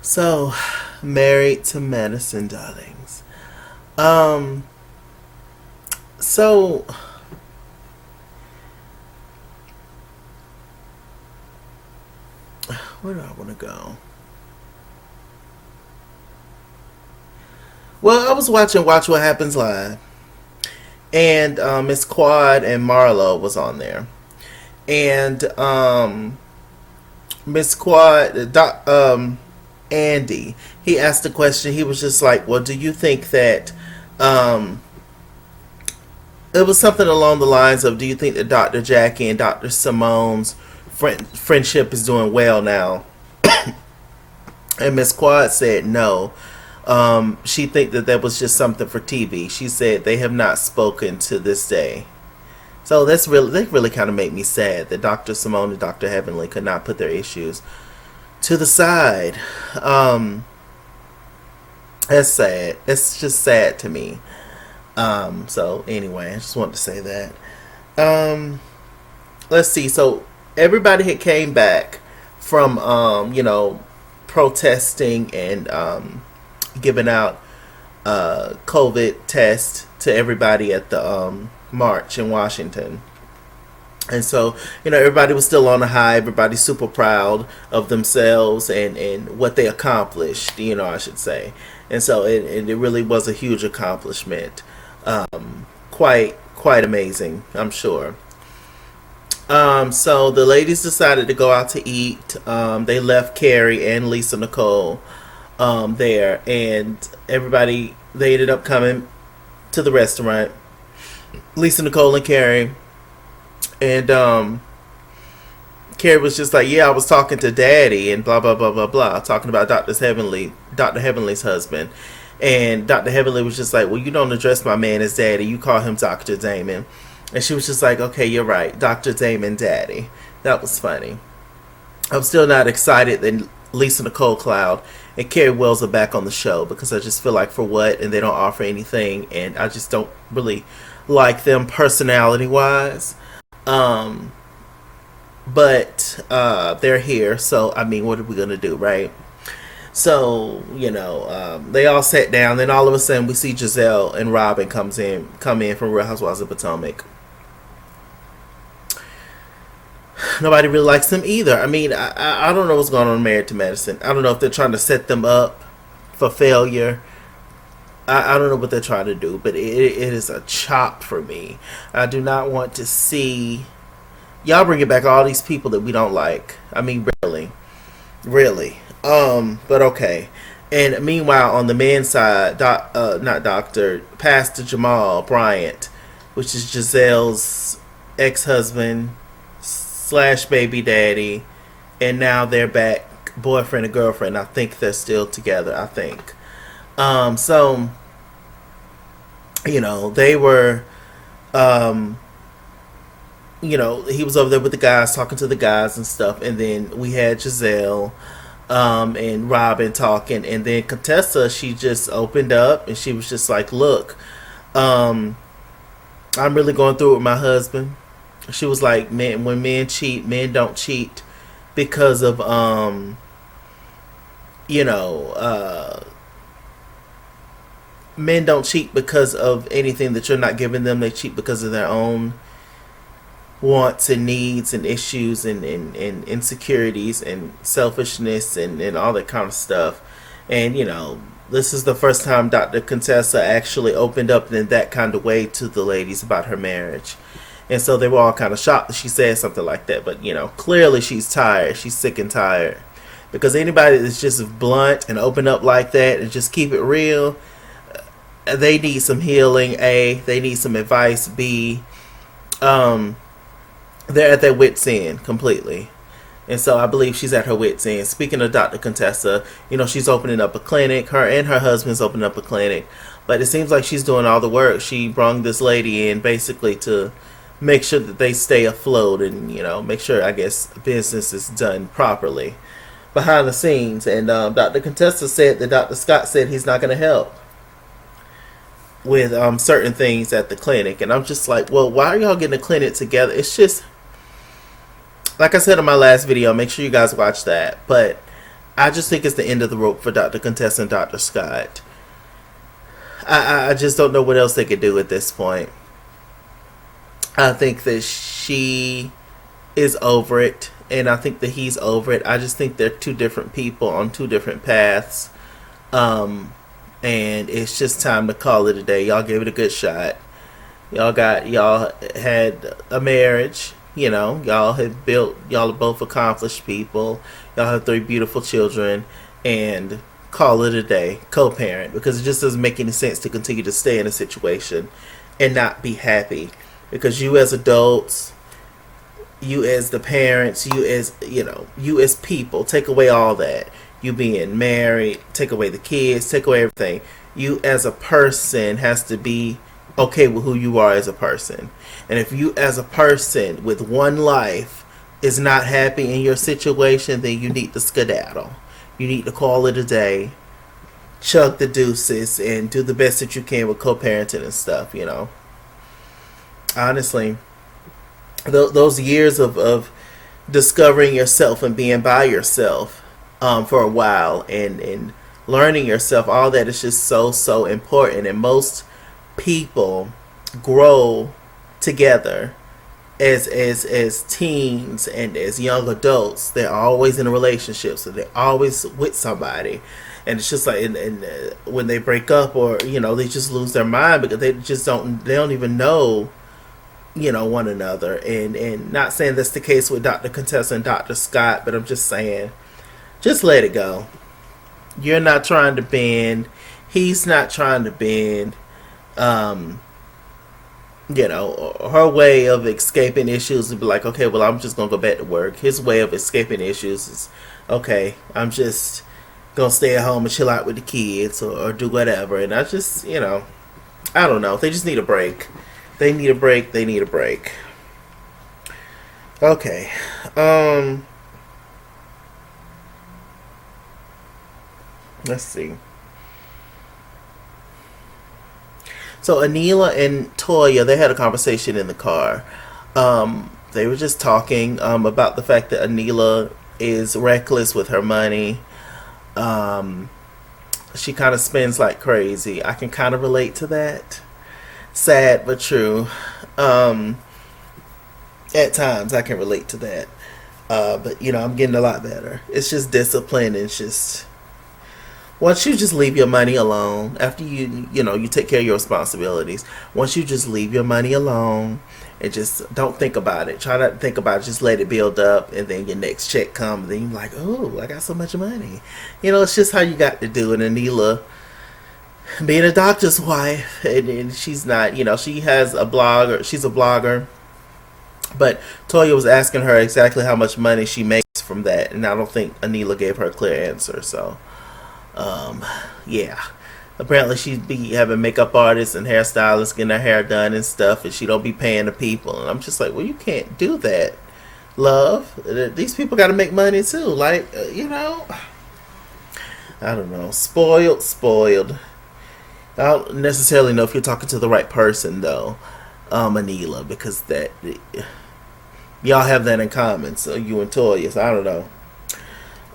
So, married to medicine, darlings. Um, so where do I want to go? Well, I was watching Watch What Happens Live, and Miss Quad and Marlo was on there, and Miss Quad, Andy, he asked a question. He was just like, "Well, do you think that?" Um, it was something along the lines of, "Do you think that Dr. Jackie and Dr. Simone's friendship is doing well now?" And Miss Quad said no. She think that that was just something for TV. She said they have not spoken to this day. So that really kind of made me sad that Dr. Simone and Dr. Heavenly could not put their issues to the side. Um, that's sad. It's just sad to me. So anyway, I just wanted to say that. Um, let's see. So everybody had came back from protesting and giving out COVID tests to everybody at the march in Washington. And so, everybody was still on a high. Everybody's super proud of themselves and what they accomplished, I should say. And so it really was a huge accomplishment. Quite amazing, I'm sure. So the ladies decided to go out to eat. They left Carrie and Lisa Nicole there, and everybody, they ended up coming to the restaurant. Lisa Nicole and Carrie, and Carrie was just like, "Yeah, I was talking to Daddy and blah blah blah blah blah," talking about Dr. Heavenly's husband. And Dr. Heavenly was just like, "Well, you don't address my man as Daddy. You call him Dr. Damon." And she was just like, "Okay, you're right, Dr. Damon Daddy." That was funny. I'm still not excited that Lisa Nicole Cloud and Carrie Wells are back on the show, because I just feel like, for what? And they don't offer anything, and I just don't really like them personality wise. Um, but they're here, so I mean, what are we gonna do, right? So they all sat down. Then all of a sudden, we see Giselle and Robin come in from Real Housewives of Potomac. Nobody really likes them either. I mean, I don't know what's going on in Married to Medicine. I don't know if they're trying to set them up for failure. I don't know what they're trying to do, but it is a chop for me. I do not want to see y'all bringing back all these people that we don't like. I mean, really, really. But okay. And meanwhile, on the men's side, not Doctor, Pastor Jamal Bryant, which is Giselle's ex-husband slash baby daddy, and now they're back, boyfriend and girlfriend. I think they're still together. I think. So they were. Um, he was over there with the guys, talking to the guys and stuff, and then we had Giselle and Robin talking, and then Contessa, she just opened up and she was just like, "Look, um, I'm really going through it with my husband." She was like, "Man, when men cheat, men don't cheat because of you know, uh, men don't cheat because of anything that you're not giving them. They cheat because of their own wants and needs and issues and insecurities and selfishness and all that kind of stuff." And this is the first time Dr. Contessa actually opened up in that kind of way to the ladies about her marriage. And so they were all kind of shocked that she said something like that. But clearly she's tired. She's sick and tired. Because anybody that's just blunt and open up like that and just keep it real, they need some healing. A, they need some advice. B, um, they're at their wits' end completely. And so I believe she's at her wits' end. Speaking of Dr. Contessa, she's opening up a clinic. Her and her husband's opening up a clinic. But it seems like she's doing all the work. She brung this lady in basically to make sure that they stay afloat and, make sure, I guess, business is done properly behind the scenes. And Dr. Contessa said that Dr. Scott said he's not going to help with certain things at the clinic. And I'm just like, well, why are y'all getting a clinic together? It's just, like I said in my last video, make sure you guys watch that. But I just think it's the end of the rope for Dr. Contessa and Dr. Scott. I just don't know what else they could do at this point. I think that she is over it, and I think that he's over it. I just think they're two different people on two different paths. And it's just time to call it a day. Y'all gave it a good shot. Y'all had a marriage. Y'all have built. Y'all are both accomplished people. Y'all have 3 beautiful children, and call it a day. Co-parent, because it just doesn't make any sense to continue to stay in a situation and not be happy. Because you as adults, you as the parents, you as people, take away all that. You being married, take away the kids, take away everything. You as a person has to be okay with who you are as a person. And if you as a person with one life is not happy in your situation, then you need to skedaddle. You need to call it a day, chug the deuces, and do the best that you can with co-parenting and stuff, Honestly, those years of discovering yourself and being by yourself for a while, and learning yourself, all that is just so important. And most people grow together as teens and as young adults. They're always in a relationship, so they're always with somebody. And it's just like, and when they break up, or they just lose their mind because they don't even know one another. And not saying that's the case with Dr. Contessa and Dr. Scott, but I'm just saying, just let it go. You're not trying to bend. He's not trying to bend. Her way of escaping issues would be like, okay, well, I'm just going to go back to work. His way of escaping issues is, okay, I'm just going to stay at home and chill out with the kids, or do whatever. And I just, I don't know. They just need a break. They need a break. They need a break. Okay. Let's see. So Anila and Toya, they had a conversation in the car. They were just talking about the fact that Anila is reckless with her money. She kind of spends like crazy. I can kind of relate to that. Sad but true. At times I can relate to that. But I'm getting a lot better. It's just discipline. It's just, once you just leave your money alone, after you take care of your responsibilities, once you just leave your money alone and just don't think about it, try not to think about it, just let it build up, and then your next check comes, and then you're like, oh, I got so much money. It's just how you got to do it. And Anila, being a doctor's wife, and she's not, she has a blogger, she's a blogger, but Toya was asking her exactly how much money she makes from that, and I don't think Anila gave her a clear answer. So yeah, apparently she'd be having makeup artists and hairstylists getting her hair done and stuff, and she don't be paying the people. And I'm just like, well, you can't do that, love. These people got to make money too. Like, I don't know, spoiled. I don't necessarily know if you're talking to the right person though, Anila, because that y'all have that in common. So you and Toya, so I don't know.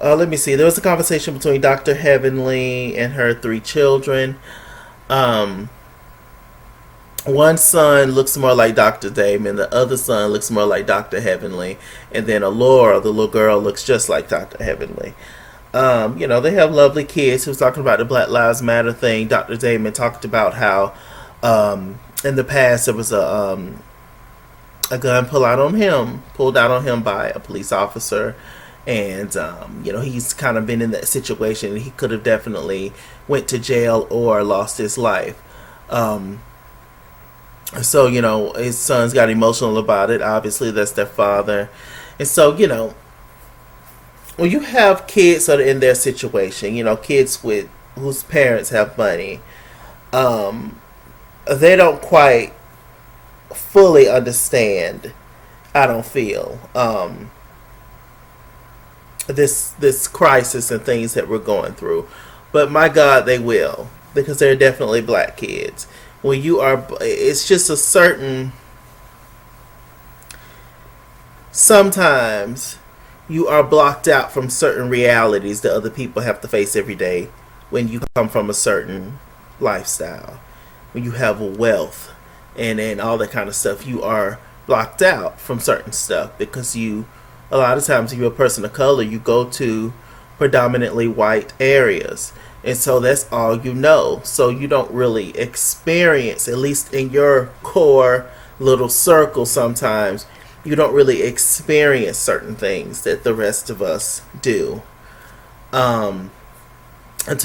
Let me see. There was a conversation between Dr. Heavenly and her 3 children. One son looks more like Dr. Damon. The other son looks more like Dr. Heavenly. And then Alora, the little girl, looks just like Dr. Heavenly. They have lovely kids. He was talking about the Black Lives Matter thing. Dr. Damon talked about how in the past there was a gun pulled out on him by a police officer. And he's kind of been in that situation. He could have definitely went to jail or lost his life. So his sons got emotional about it. Obviously, that's their father. And so when you have kids that are in their situation, kids whose parents have money, they don't quite fully understand, I don't feel, this crisis and things that we're going through. But my God, they will, because they're definitely black kids. When you are, it's just a certain, sometimes you are blocked out from certain realities that other people have to face every day when you come from a certain lifestyle. When you have wealth and all that kind of stuff, you are blocked out from certain stuff because you, a lot of times, if you're a person of color, you go to predominantly white areas. And so that's all you know. So you don't really experience, at least in your core little circle sometimes, you don't really experience certain things that the rest of us do. Until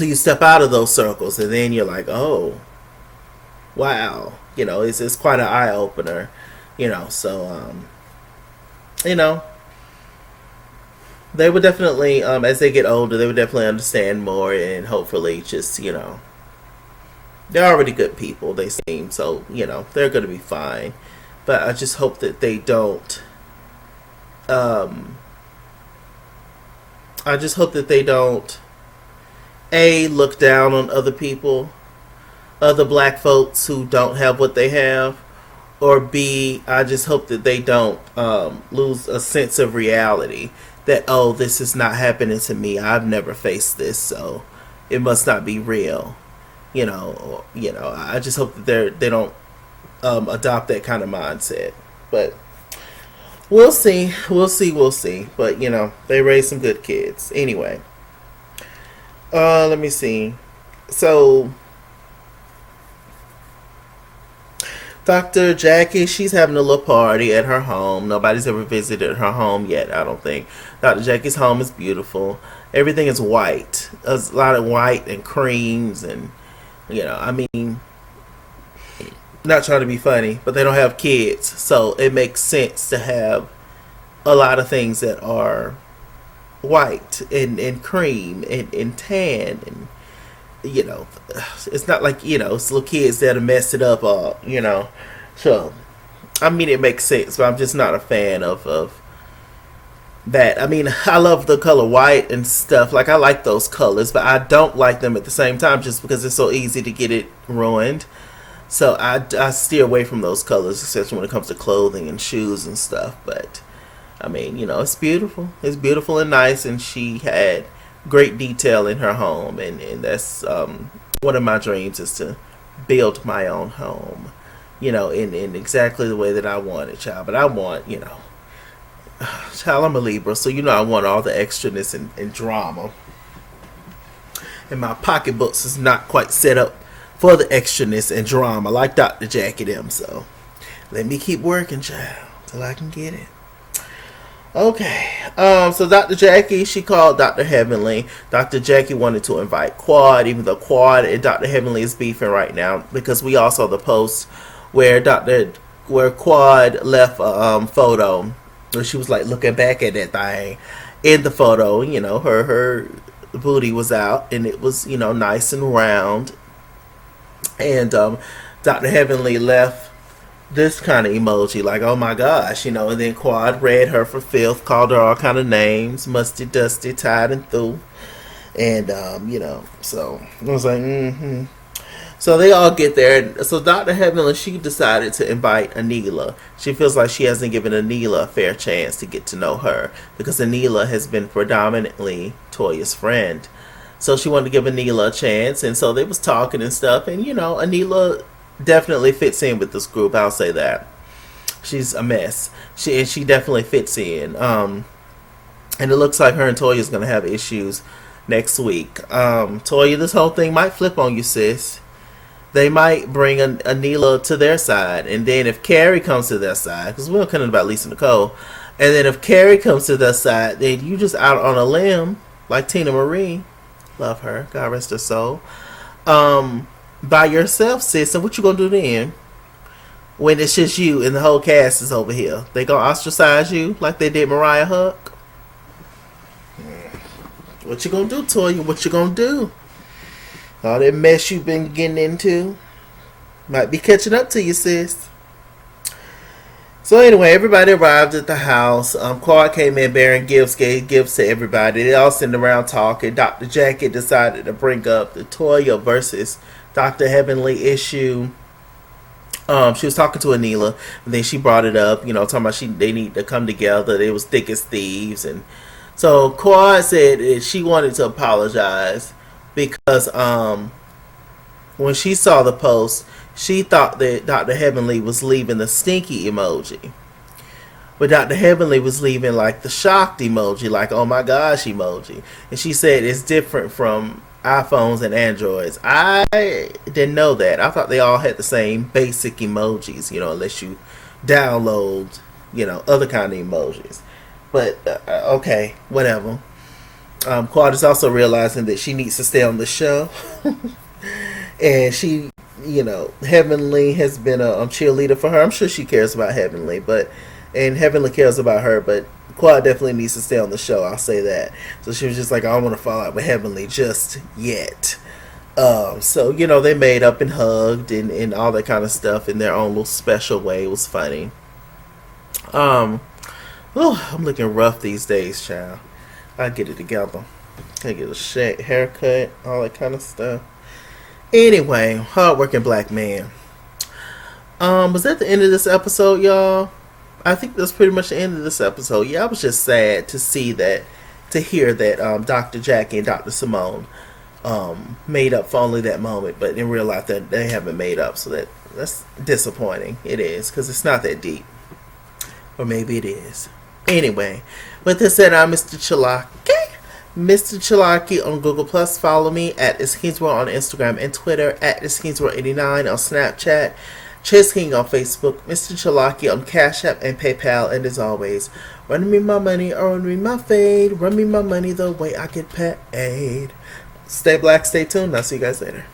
you step out of those circles, and then you're like, oh, wow. It's quite an eye opener. So, you know, they would definitely, as they get older, they would definitely understand more, and hopefully just, they're already good people, they seem, so, they're going to be fine. But I just hope that they don't, I just hope that they don't, A, look down on other people, other black folks who don't have what they have, or B, I just hope that they don't lose a sense of reality that, oh, this is not happening to me. I've never faced this, so it must not be real. I just hope that they don't adopt that kind of mindset. But we'll see. We'll see. But, they raised some good kids. Anyway. Let me see. So, Dr. Jackie, she's having a little party at her home. Nobody's ever visited her home yet, I don't think. Dr. Jackie's home is beautiful. Everything is white. There's a lot of white and creams and, not trying to be funny, but they don't have kids. So it makes sense to have a lot of things that are white and cream and tan and, it's not like, it's little kids that'll mess it up all, So, it makes sense, but I'm just not a fan of that. I love the color white and stuff. Like, I like those colors, but I don't like them at the same time just because it's so easy to get it ruined. So, I steer away from those colors, especially when it comes to clothing and shoes and stuff. But, it's beautiful. It's beautiful and nice, and she had great detail in her home, and that's one of my dreams is to build my own home, in exactly the way that I want it, child. But I want, child, I'm a Libra, so I want all the extraness and drama. And my pocketbooks is not quite set up for the extraness and drama like Dr. Jackie them, so let me keep working, child, till I can get it. Okay, so Dr. Jackie, she called Dr. Heavenly. Dr. Jackie wanted to invite Quad, even though Quad and Dr. Heavenly is beefing right now, because we all saw the post where Quad left a photo where she was like looking back at that thing. In the photo, her booty was out, and it was, nice and round. And Dr. Heavenly left this kind of emoji, like, oh my gosh, and then Quad read her for filth, called her all kind of names, musty, dusty, tied and through, and so I was like, So they all get there, so Dr. Heavenly, she decided to invite Anila. She feels like she hasn't given Anila a fair chance to get to know her, because Anila has been predominantly Toya's friend, so she wanted to give Anila a chance, and so they was talking and stuff, and Anila definitely fits in with this group. I'll say that. She's a mess. She definitely fits in. And it looks like her and Toya's gonna have issues next week. Toya, this whole thing might flip on you, sis. They might bring Anila to their side, and then if Carrie comes to their side, because we're talking about Lisa Nicole, and then if Carrie comes to their side, then you just out on a limb like Tina Marie. Love her. God rest her soul. By yourself, sis, and what you gonna do then? When it's just you and the whole cast is over here, they gonna ostracize you like they did Mariah Huck? What you gonna do, Toya? What you gonna do? All that mess you've been getting into might be catching up to you, sis. So anyway, everybody arrived at the house. Quad came in bearing gifts, gave gifts to everybody. They all sitting around talking. Dr. Jackie decided to bring up the Toya versus Dr. Heavenly issue. She was talking to Anila, and then she brought it up, talking about they need to come together. They was thick as thieves, and So Quad said that she wanted to apologize because when she saw the post, she thought that Dr. Heavenly was leaving the stinky emoji. But Dr. Heavenly was leaving like the shocked emoji, like oh my gosh emoji. And she said it's different from iPhones and Androids. I didn't know that. I thought they all had the same basic emojis, unless you download, other kind of emojis. But okay, whatever. Quad is also realizing that she needs to stay on the show. And she, Heavenly has been a cheerleader for her. I'm sure she cares about Heavenly, and Heavenly cares about her, but Quad definitely needs to stay on the show. I'll say that. So she was just like, I don't want to fall out with Heavenly just yet. So they made up and hugged and all that kind of stuff in their own little special way. It was funny. I'm looking rough these days, child. I get it together. I get a haircut, all that kind of stuff. Anyway, hardworking black man. Was that the end of this episode, y'all? I think that's pretty much the end of this episode. Yeah, I was just sad to hear that Dr. Jackie and Dr. Simone made up for only that moment, but didn't realize that they haven't made up. So that's disappointing. It is, because it's not that deep. Or maybe it is. Anyway, with this said, I'm Mr. Chalaki. Mr. Chalaki on Google Plus. Follow me at IsKingsWorld on Instagram and Twitter, at IsKingsWorld89 on Snapchat, Chase King on Facebook, Mr. Chalaki on Cash App and PayPal, and as always, run me my money or run me my fade. Run me my money the way I get paid. Stay black, stay tuned. I'll see you guys later.